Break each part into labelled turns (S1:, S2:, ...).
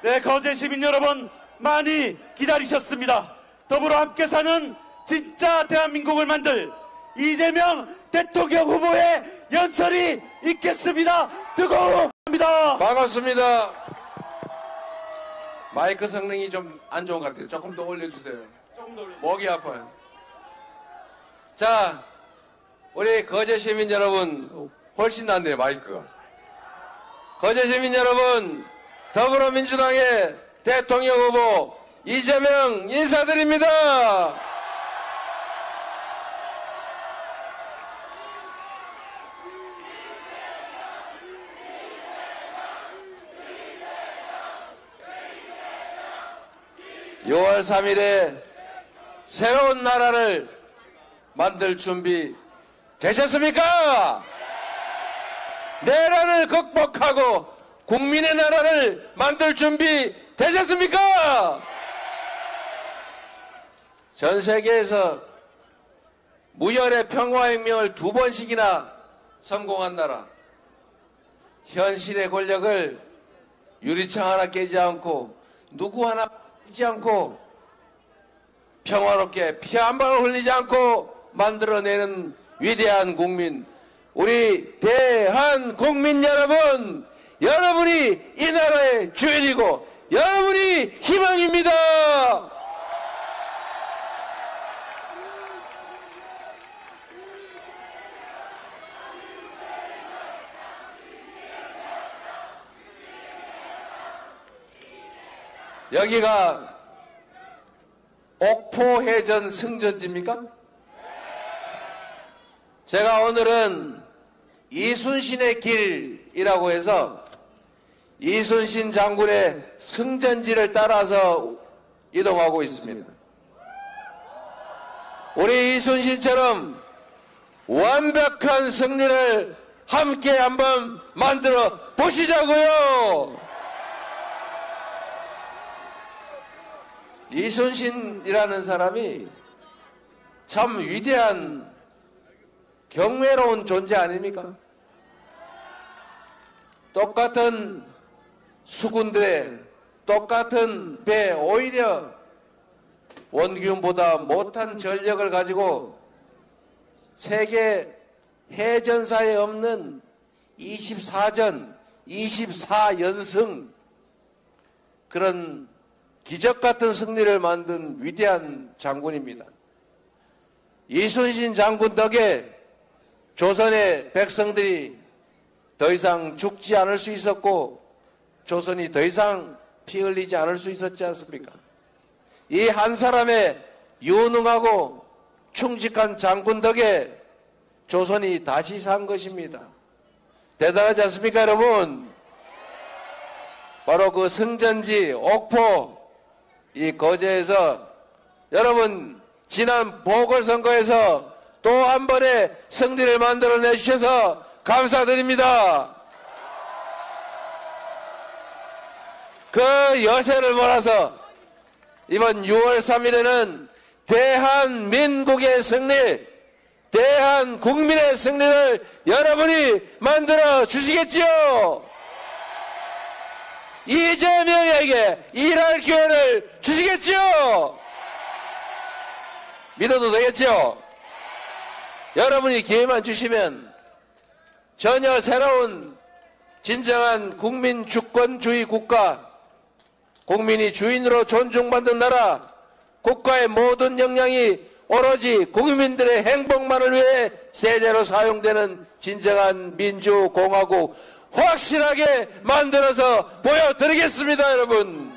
S1: 네, 거제 시민 여러분 많이 기다리셨습니다. 더불어 함께 사는 진짜 대한민국을 만들 이재명 대통령 후보의 연설이 있겠습니다. 뜨거워합니다.
S2: 반갑습니다. 마이크 성능이 좀 안 좋은 것 같아요. 조금 더 올려주세요. 목이 아파요. 자, 우리 거제 시민 여러분, 훨씬 낫네요, 마이크가. 거제 시민 여러분, 더불어민주당의 대통령 후보 이재명 인사드립니다. (6월 3일에) 새로운 나라를 만들 준비 되셨습니까? 내란을 극복하고 국민의 나라를 만들 준비 되셨습니까? 전 세계에서 무혈의 평화혁명을 2번씩이나 성공한 나라, 현실의 권력을 유리창 하나 깨지 않고 누구 하나 지 않고 평화롭게 피 한 방울 흘리지 않고 만들어내는 위대한 국민, 우리 대한국민 여러분, 여러분이 이 나라의 주인이고 여러분이 희망입니다. 여기가 옥포해전 승전지입니까? 제가 오늘은 이순신의 길이라고 해서 이순신 장군의 승전지를 따라서 이동하고 있습니다. 우리 이순신처럼 완벽한 승리를 함께 한번 만들어 보시자고요. 이순신이라는 사람이 참 위대한 경외로운 존재 아닙니까? 똑같은 수군들의 똑같은 배, 오히려 원균보다 못한 전력을 가지고 세계 해전사에 없는 24전, 24연승, 그런 기적같은 승리를 만든 위대한 장군입니다. 이순신 장군 덕에 조선의 백성들이 더 이상 죽지 않을 수 있었고 조선이 더 이상 피 흘리지 않을 수 있었지 않습니까? 이 한 사람의 유능하고 충직한 장군 덕에 조선이 다시 산 것입니다. 대단하지 않습니까, 여러분? 바로 그 승전지 옥포, 이 거제에서 여러분 지난 보궐선거에서 또 한 번의 승리를 만들어내 주셔서 감사드립니다. 그 여세를 몰아서 이번 6월 3일에는 대한민국의 승리, 대한국민의 승리를 여러분이 만들어 주시겠지요? 이재명에게 일할 기회를 주시겠지요? 믿어도 되겠죠? 여러분이 기회만 주시면 전혀 새로운 진정한 국민 주권주의 국가, 국민이 주인으로 존중받는 나라, 국가의 모든 역량이 오로지 국민들의 행복만을 위해 제대로 사용되는 진정한 민주공화국 확실하게 만들어서 보여드리겠습니다, 여러분.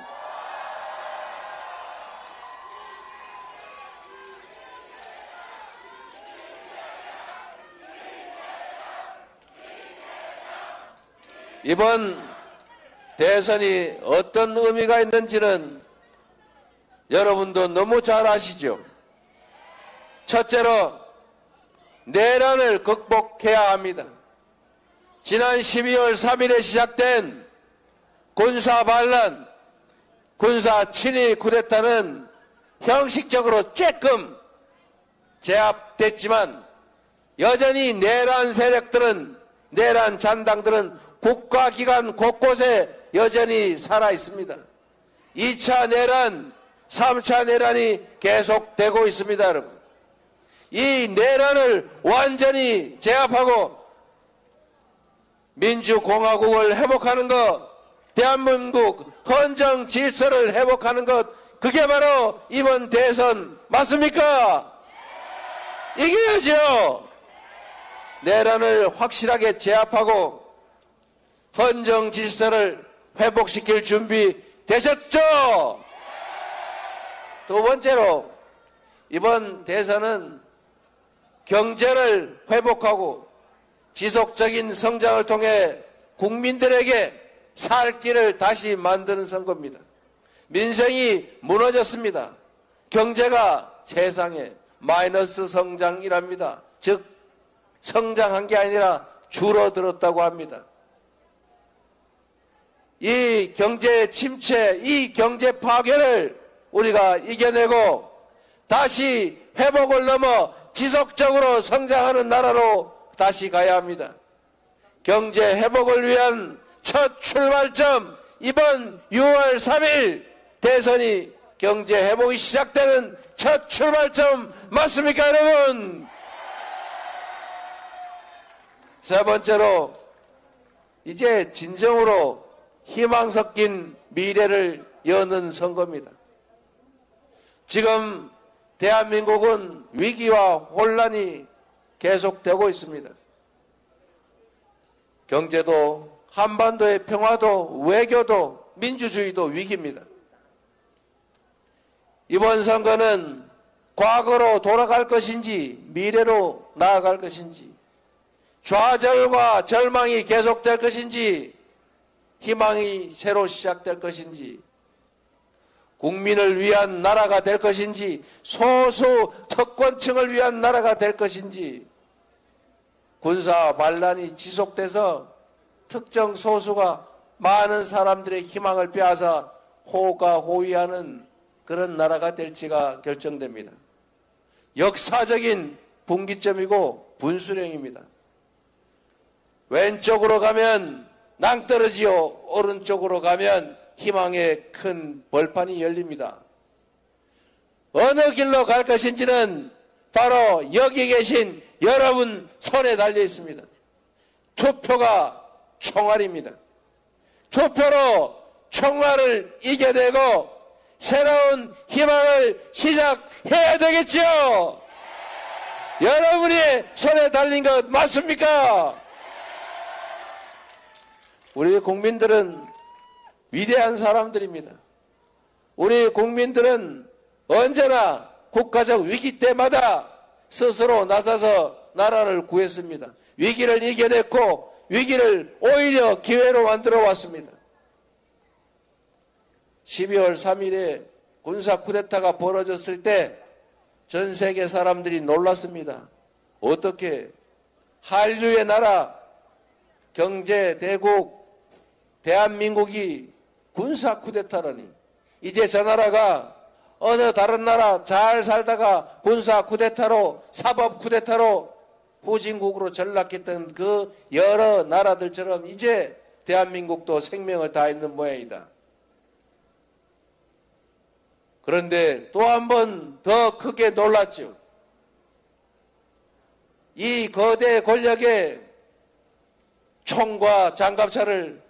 S2: 이번 대선이 어떤 의미가 있는지는 여러분도 너무 잘 아시죠? 첫째로 내란을 극복해야 합니다. 지난 12월 3일에 시작된 군사반란, 군사 친위 쿠데타는 형식적으로 쬐끔 제압됐지만 여전히 내란 세력들은, 내란 잔당들은 국가기관 곳곳에 여전히 살아 있습니다.
S3: 2차 내란, 3차 내란이 계속되고 있습니다, 여러분. 이 내란을 완전히 제압하고 민주공화국을 회복하는 것, 대한민국 헌정 질서를 회복하는 것, 그게 바로 이번 대선 맞습니까? 이겨야죠. 내란을 확실하게 제압하고 헌정 질서를 회복시킬 준비 되셨죠? 두 번째로 이번 대선은 경제를 회복하고 지속적인 성장을 통해 국민들에게 살 길을 다시 만드는 선거입니다. 민생이 무너졌습니다. 경제가 세상에 마이너스 성장이랍니다. 즉 성장한 게 아니라 줄어들었다고 합니다. 이 경제 침체, 이 경제 파괴를 우리가 이겨내고 다시 회복을 넘어 지속적으로 성장하는 나라로 다시 가야 합니다. 경제 회복을 위한 첫 출발점, 이번 6월 3일 대선이 경제 회복이 시작되는 첫 출발점 맞습니까, 여러분? 세 번째로 이제 진정으로 희망 섞인 미래를 여는 선거입니다. 지금 대한민국은 위기와 혼란이 계속되고 있습니다. 경제도, 한반도의 평화도, 외교도, 민주주의도 위기입니다. 이번 선거는 과거로 돌아갈 것인지 미래로 나아갈 것인지, 좌절과 절망이 계속될 것인지 희망이 새로 시작될 것인지, 국민을 위한 나라가 될 것인지, 소수 특권층을 위한 나라가 될 것인지, 군사 반란이 지속돼서 특정 소수가 많은 사람들의 희망을 빼앗아 호가호위하는 그런 나라가 될지가 결정됩니다. 역사적인 분기점이고 분수령입니다. 왼쪽으로 가면 낭떠러지요, 오른쪽으로 가면 희망의 큰 벌판이 열립니다. 어느 길로 갈 것인지는 바로 여기 계신 여러분 손에 달려 있습니다. 투표가 총알입니다. 투표로 총알을 이겨내고 새로운 희망을 시작해야 되겠지요. 여러분이 손에 달린 것 맞습니까? 우리 국민들은 위대한 사람들입니다. 우리 국민들은 언제나 국가적 위기 때마다 스스로 나서서 나라를 구했습니다. 위기를 이겨냈고 위기를 오히려 기회로 만들어 왔습니다. 12월 3일에 군사 쿠데타가 벌어졌을 때 전 세계 사람들이 놀랐습니다. 어떻게 한류의 나라, 경제 대국 대한민국이 군사 쿠데타라니. 이제 저 나라가 어느 다른 나라 잘 살다가 군사 쿠데타로, 사법 쿠데타로 후진국으로 전락했던 그 여러 나라들처럼 이제 대한민국도 생명을 다했는 모양이다. 그런데 또 한 번 더 크게 놀랐죠. 이 거대 권력의 총과 장갑차를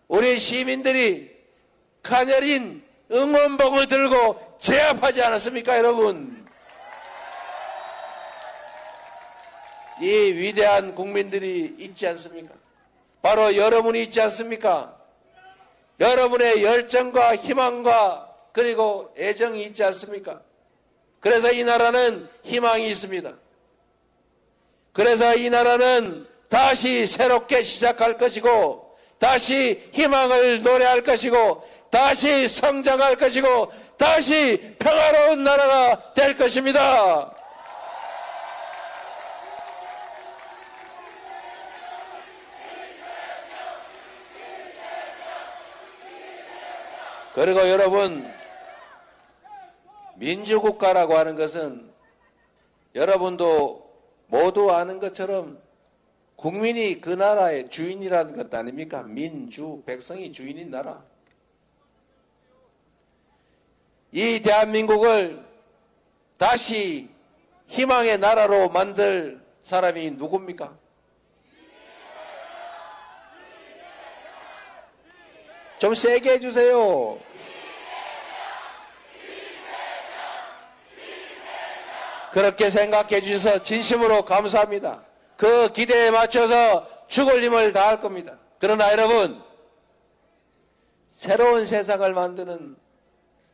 S3: 우리 시민들이 가녀린 응원봉을 들고 제압하지 않았습니까, 여러분? 이 위대한 국민들이 있지 않습니까? 바로 여러분이 있지 않습니까? 여러분의 열정과 희망과 그리고 애정이 있지 않습니까? 그래서 이 나라는 희망이 있습니다. 그래서 이 나라는 다시 새롭게 시작할 것이고, 다시 희망을 노래할 것이고, 다시 성장할 것이고, 다시 평화로운 나라가 될 것입니다. 그리고 여러분, 민주국가라고 하는 것은 여러분도 모두 아는 것처럼 국민이 그 나라의 주인이라는 것 아닙니까? 민주, 백성이 주인인 나라. 이 대한민국을 다시 희망의 나라로 만들 사람이 누굽니까? 좀 세게 해주세요. 그렇게 생각해 주셔서 진심으로 감사합니다. 그 기대에 맞춰서 죽을 힘을 다할 겁니다. 그러나 여러분, 새로운 세상을 만드는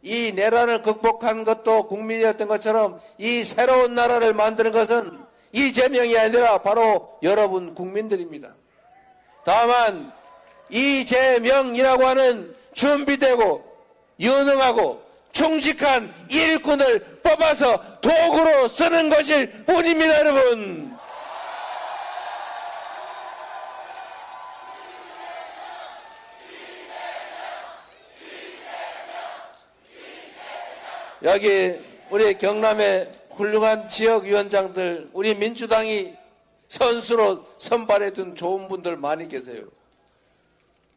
S3: 이 내란을 극복한 것도 국민이었던 것처럼 이 새로운 나라를 만드는 것은 이재명이 아니라 바로 여러분 국민들입니다. 다만 이재명이라고 하는 준비되고 유능하고 충직한 일꾼을 뽑아서 도구로 쓰는 것일 뿐입니다, 여러분. 여기 우리 경남의 훌륭한 지역위원장들, 우리 민주당이 선수로 선발해둔 좋은 분들 많이 계세요.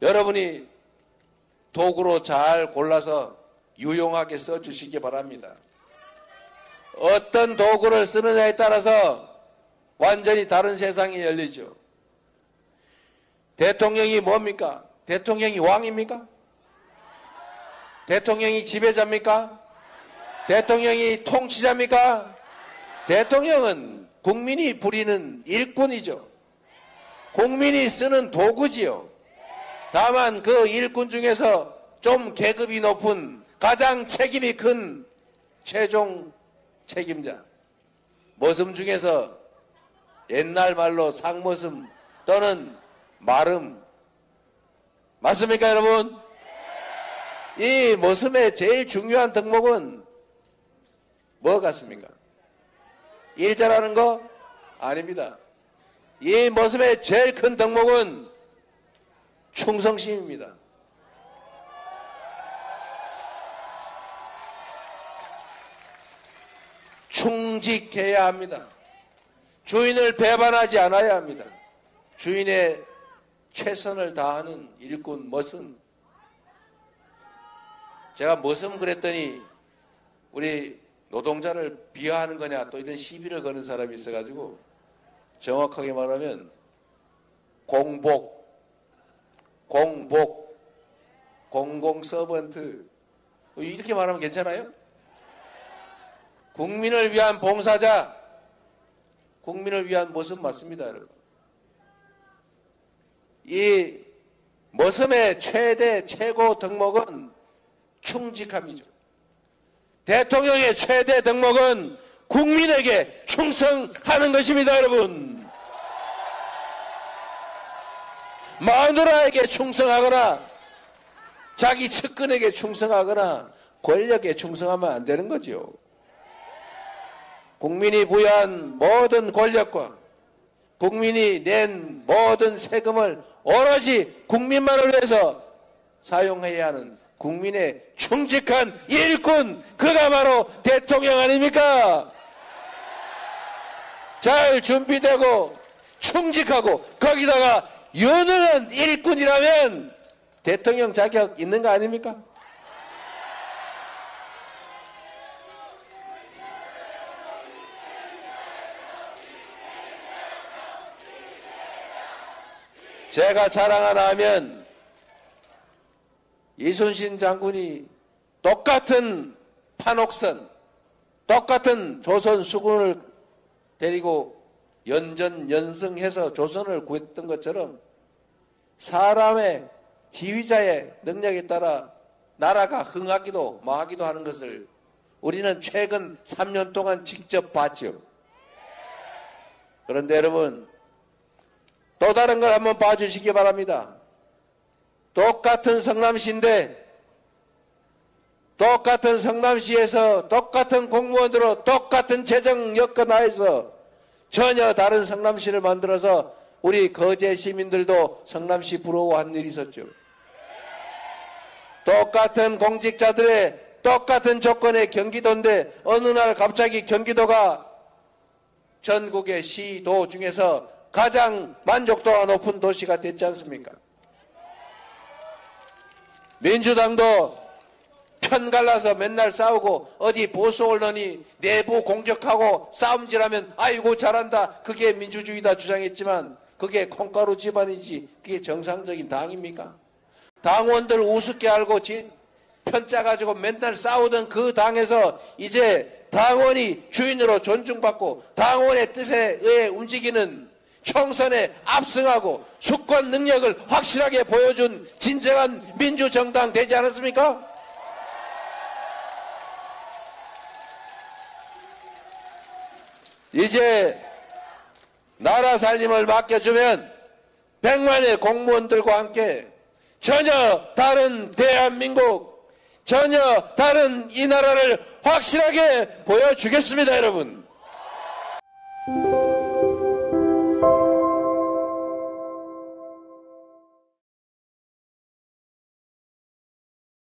S3: 여러분이 도구로 잘 골라서 유용하게 써주시기 바랍니다. 어떤 도구를 쓰느냐에 따라서 완전히 다른 세상이 열리죠. 대통령이 뭡니까? 대통령이 왕입니까? 대통령이 지배자입니까? 대통령이 통치자입니까? 대통령은 국민이 부리는 일꾼이죠. 국민이 쓰는 도구지요. 다만 그 일꾼 중에서 좀 계급이 높은 가장 책임이 큰 최종 책임자, 머슴 중에서 옛날 말로 상머슴 또는 마름, 맞습니까 여러분? 이 머슴의 제일 중요한 덕목은 뭐 같습니까? 일 잘하는 거? 아닙니다. 이 머슴의 제일 큰 덕목은 충성심입니다. 충직해야 합니다. 주인을 배반하지 않아야 합니다. 주인의 최선을 다하는 일꾼 머슴. 제가 머슴 그랬더니 우리 노동자를 비하하는 거냐 또 이런 시비를 거는 사람이 있어가지고 정확하게 말하면 공공서번트 이렇게 말하면 괜찮아요? 국민을 위한 봉사자, 국민을 위한 머슴 맞습니다, 여러분. 이 머슴의 최고 덕목은 충직함이죠. 대통령의 최대 덕목은 국민에게 충성하는 것입니다, 여러분. 마누라에게 충성하거나 자기 측근에게 충성하거나 권력에 충성하면 안 되는 거죠. 국민이 부여한 모든 권력과 국민이 낸 모든 세금을 오로지 국민만을 위해서 사용해야 하는 국민의 충직한 일꾼, 그가 바로 대통령 아닙니까? 잘 준비되고 충직하고 거기다가 유능한 일꾼이라면 대통령 자격 있는 거 아닙니까? 제가 자랑 하나 하면 이순신 장군이 똑같은 판옥선, 똑같은 조선 수군을 데리고 연전연승해서 조선을 구했던 것처럼 사람의 지휘자의 능력에 따라 나라가 흥하기도 망하기도 하는 것을 우리는 최근 3년 동안 직접 봤죠. 그런데 여러분, 또 다른 걸 한번 봐주시기 바랍니다. 똑같은 성남시인데 똑같은 성남시에서 똑같은 공무원으로 똑같은 재정 여건 하에서 전혀 다른 성남시를 만들어서 우리 거제 시민들도 성남시 부러워한 일이 있었죠. 똑같은 공직자들의 똑같은 조건의 경기도인데 어느 날 갑자기 경기도가 전국의 시도 중에서 가장 만족도가 높은 도시가 됐지 않습니까? 민주당도 편 갈라서 맨날 싸우고 어디 보수 언론이 내부 공격하고 싸움질하면 아이고 잘한다 그게 민주주의다 주장했지만 그게 콩가루 집안이지 그게 정상적인 당입니까? 당원들 우습게 알고 편짜 가지고 맨날 싸우던 그 당에서 이제 당원이 주인으로 존중받고 당원의 뜻에 의해 움직이는 총선에 압승하고 수권 능력을 확실하게 보여준 진정한 민주정당 되지 않았습니까? 이제 나라 살림을 맡겨주면 100만의 공무원들과 함께 전혀 다른 대한민국, 전혀 다른 이 나라를 확실하게 보여주겠습니다, 여러분.